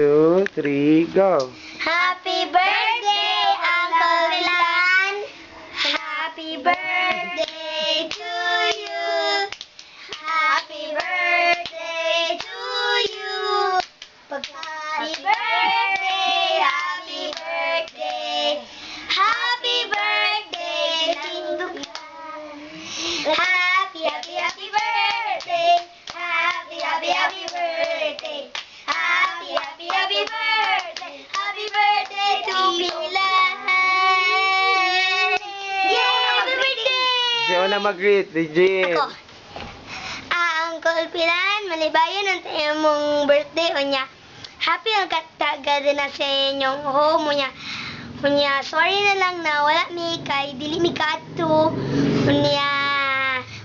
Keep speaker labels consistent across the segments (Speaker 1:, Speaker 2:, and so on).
Speaker 1: 2, 3, go!
Speaker 2: Happy birthday, Uncle Milan! Happy birthday to you! Happy birthday to you! Happy birthday, happy birthday! Happy birthday to you! Happy birthday! Happy birthday! Happy birthday! Happy birthday to Milan! Yay! Happy birthday!
Speaker 1: Sino na mag-greet? Regine!
Speaker 2: Ako. Uncle Pilan, malibayan ang tayo mong birthday o niya. Happy ang kataga din na sa inyong home niya. Unya, sorry na lang na wala mi kay dili mi kato. Unya,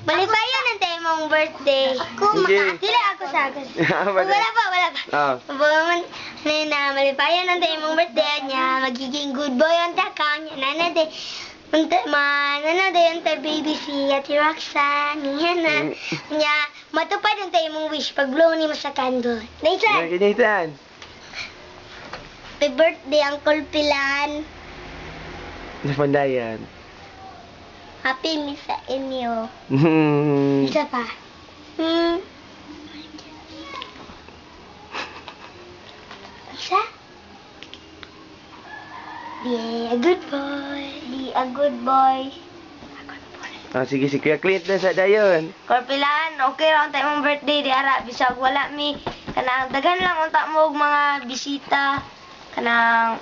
Speaker 2: malibayan ang tayo mong birthday. Ako,
Speaker 1: Sige.
Speaker 2: dili ako sagad.
Speaker 1: Wala.
Speaker 2: Wala pa.
Speaker 1: Ah.
Speaker 2: Baman, na malibayan ang tayo mong birthday niya. Magiging good boy ang taka niya. Nanade. Ano dayon tayo baby si Ate Roxanne. Yan na. Nya, matupad ang tayo mong wish pag blow ni mo sa candle. Nathan!
Speaker 1: Okay, Nathan!
Speaker 2: Happy birthday, Uncle Pilan.
Speaker 1: Napandayan.
Speaker 2: Happy mi sa inyo.
Speaker 1: Hmm.
Speaker 2: Isa pa. Isa? Be a good boy. Be a good boy.
Speaker 1: Ah, sige, si Kuya Clint na sa dayon.
Speaker 2: Korpilan, okay lang tayo mong birthday di ara bisag wala mi kanang daghan lang unta mo og mga bisita kanang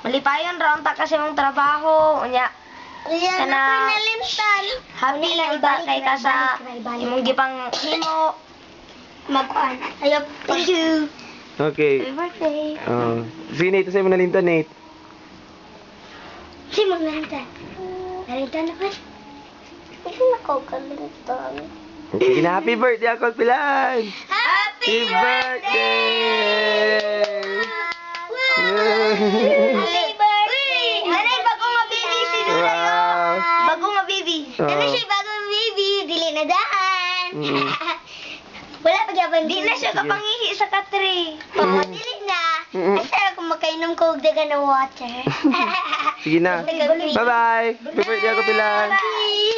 Speaker 2: malipayon ra unta kasi mong trabaho unya kana happy lang unta kay ka sa imong gipang himo magkuan ayo thank you
Speaker 1: Okay.
Speaker 2: happy birthday
Speaker 1: Oh. Sige, Nate. Sa'yo mo nalintan, Nate.
Speaker 2: si mo nalintan naman hindi na ko kalintan
Speaker 1: Sige na, happy birthday, Uncle Pilan!
Speaker 2: happy
Speaker 1: birthday!
Speaker 2: Happy birthday! Nanay, bagong nga baby si Nuna
Speaker 1: Wow!
Speaker 2: Bagong nga baby. Ano siya bagong baby? Dili na daan.
Speaker 1: Mm.
Speaker 2: Wala pa gyapon. Di na siya kapangihi sa katri. Oo, dili na. Asa ako makainom ko og dagan na water.
Speaker 1: Sige na. Bye-bye! Happy birthday, Uncle Pilan!
Speaker 2: Bye.